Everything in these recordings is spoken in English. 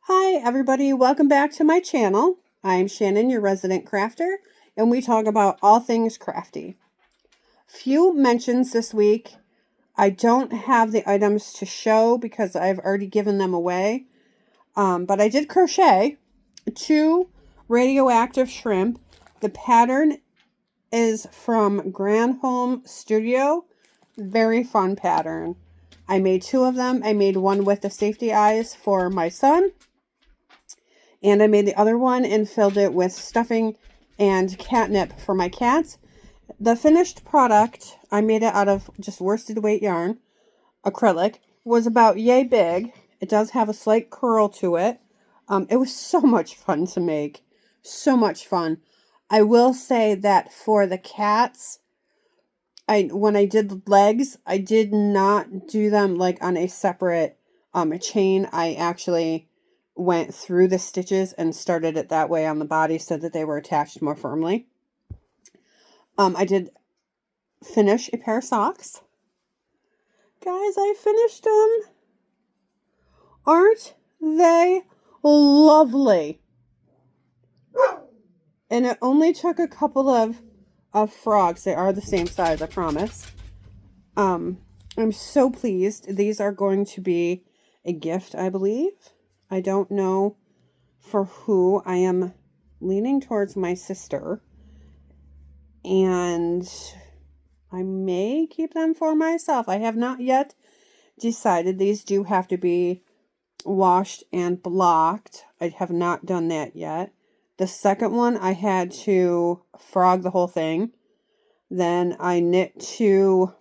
Hi everybody, welcome back to my channel. I'm Shannon, your resident crafter, and we talk about all things crafty. Few mentions this week. I don't have the items to show because I've already given them away. But I did crochet 2 radioactive shrimp. The pattern is from Granholm Studio. Very fun pattern. I made 2 of them. I made one with the safety eyes for my son. And I made the other one and filled it with stuffing and catnip for my cats. The finished product, I made it out of just worsted weight yarn, acrylic, was about yay big. It does have a slight curl to it. It was so much fun to make. So much fun. I will say that for the cats, when I did legs, I did not do them like on a separate chain. I actually went through the stitches and started it that way on the body so that they were attached more firmly. I did finish a pair of socks. Guys, I finished them. Aren't they lovely? And it only took a couple of frogs. They are the same size, I promise. I'm so pleased. These are going to be a gift, I believe. I don't know for who. I am leaning towards my sister. And I may keep them for myself. I have not yet decided. These do have to be washed and blocked. I have not done that yet. The second one, I had to frog the whole thing. Then I knit to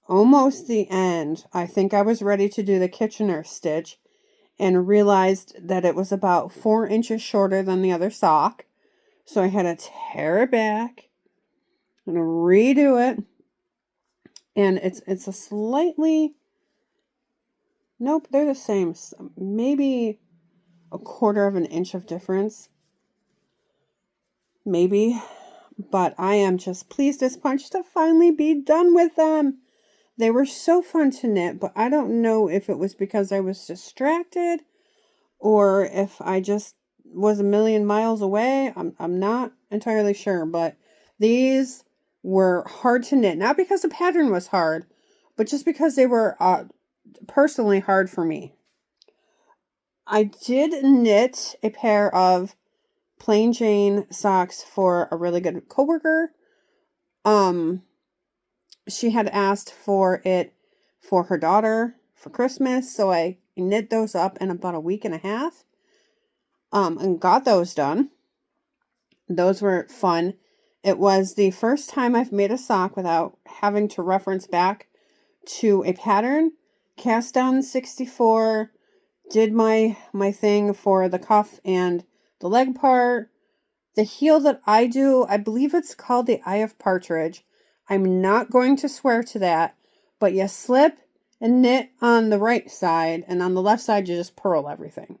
almost the end. I think I was ready to do the Kitchener stitch and realized that it was about 4 inches shorter than the other sock. So I had to tear it back and redo it. And it's a slightly, nope, they're the same. Maybe a 1/4 of an inch of difference. Maybe. But I am just pleased as punch to finally be done with them. They were so fun to knit, but I don't know if it was because I was distracted or if I just was a million miles away. I'm not entirely sure, but these were hard to knit. Not because the pattern was hard, but just because they were personally hard for me. I did knit a pair of plain Jane socks for a really good coworker. She had asked for it for her daughter for Christmas, so I knit those up in about a week and a half. And got those done. Those were fun. It was the first time I've made a sock without having to reference back to a pattern. Cast down 64, did my thing for the cuff and the leg part. The heel that I do, I believe it's called the Eye of Partridge. I'm not going to swear to that, but you slip and knit on the right side, and on the left side you just purl everything.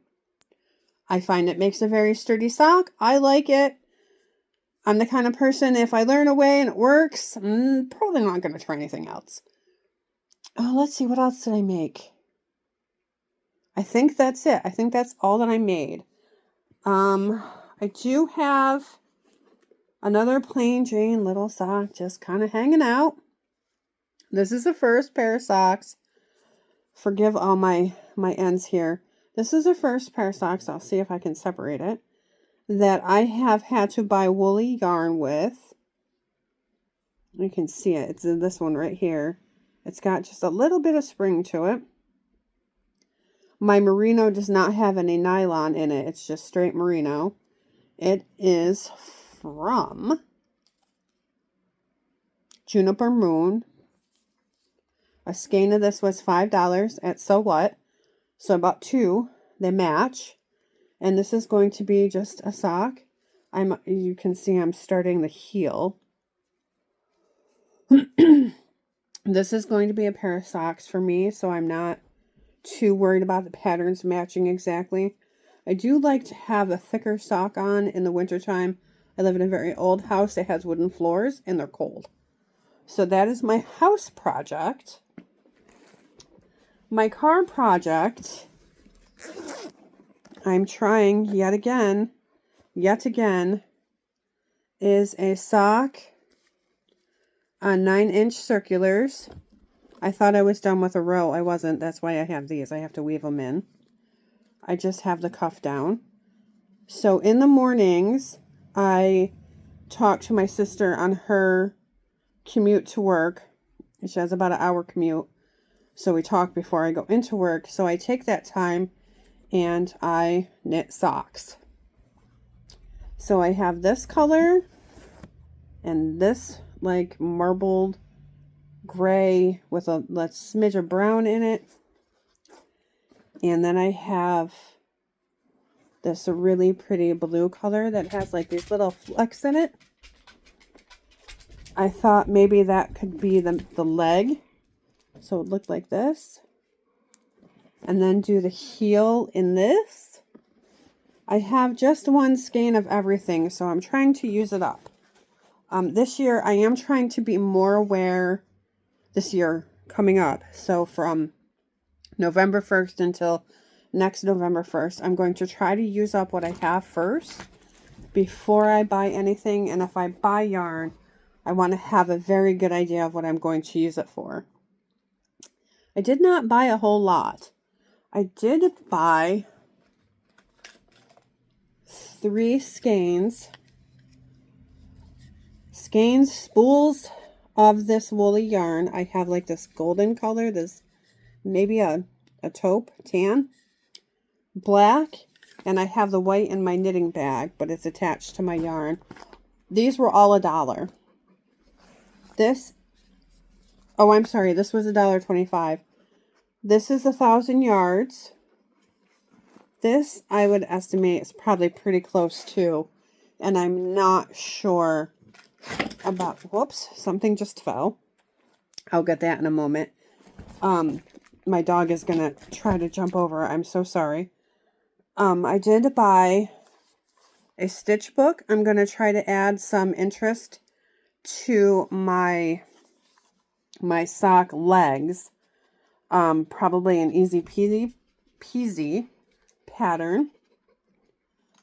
I find it makes a very sturdy sock. I like it. I'm the kind of person, if I learn a way and it works, I'm probably not going to try anything else. Oh, let's see, what else did I make? I think that's it. I think that's all that I made. I do have another plain Jane little sock just kind of hanging out. This is the first pair of socks. Forgive all my ends here. This is the first pair of socks, I'll see if I can separate it, that I have had to buy woolly yarn with. You can see it. It's in this one right here. It's got just a little bit of spring to it. My merino does not have any nylon in it. It's just straight merino. It is from Juniper Moon. A skein of this was $5 at So What. So I bought 2. They match. And this is going to be just a sock. You can see I'm starting the heel. This is going to be a pair of socks for me, so I'm not too worried about the patterns matching exactly. I do like to have a thicker sock on in the wintertime. I live in a very old house that has wooden floors, and they're cold. So that is my house project. My car project I'm trying yet again, is a sock on 9-inch circulars. I thought I was done with a row. I wasn't. That's why I have these. I have to weave them in. I just have the cuff down. So in the mornings, I talk to my sister on her commute to work. She has about an hour commute. So we talk before I go into work. So I take that time and I knit socks. So I have this color and this like marbled gray with a smidge of brown in it. And then I have this really pretty blue color that has like these little flecks in it. I thought maybe that could be the leg. So it looked like this. And then do the heel in this. I have just one skein of everything, so I'm trying to use it up. This year, I am trying to be more aware this year coming up. So from November 1st until next November 1st, I'm going to try to use up what I have first before I buy anything. And if I buy yarn, I want to have a very good idea of what I'm going to use it for. I did not buy a whole lot. I did buy 3 skeins spools of this woolly yarn. I have like this golden color, this maybe a taupe, tan, black, and I have the white in my knitting bag, but it's attached to my yarn. These were all $1. This, oh, I'm sorry, this was $1.25. This is 1,000 yards. This, I would estimate, is probably pretty close to, and I'm not sure about, whoops, something just fell. I'll get that in a moment. My dog is going to try to jump over. I'm so sorry. I did buy a stitch book. I'm going to try to add some interest to my sock legs. Probably an easy peasy pattern.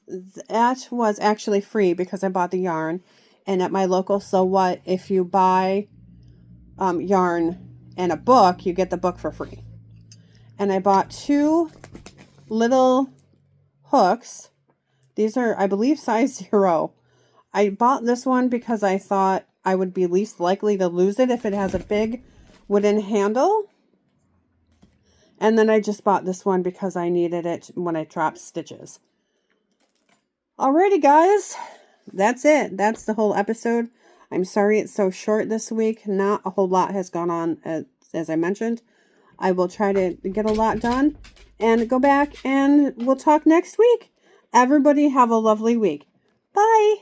That was actually free because I bought the yarn. And at my local So What, if you buy yarn and a book, you get the book for free. And I bought 2 little hooks. These are, I believe, size 0. I bought this one because I thought I would be least likely to lose it if it has a big wooden handle. And then I just bought this one because I needed it when I dropped stitches. Alrighty, guys. That's it. That's the whole episode. I'm sorry it's so short this week. Not a whole lot has gone on, as I mentioned. I will try to get a lot done and go back and we'll talk next week. Everybody have a lovely week. Bye.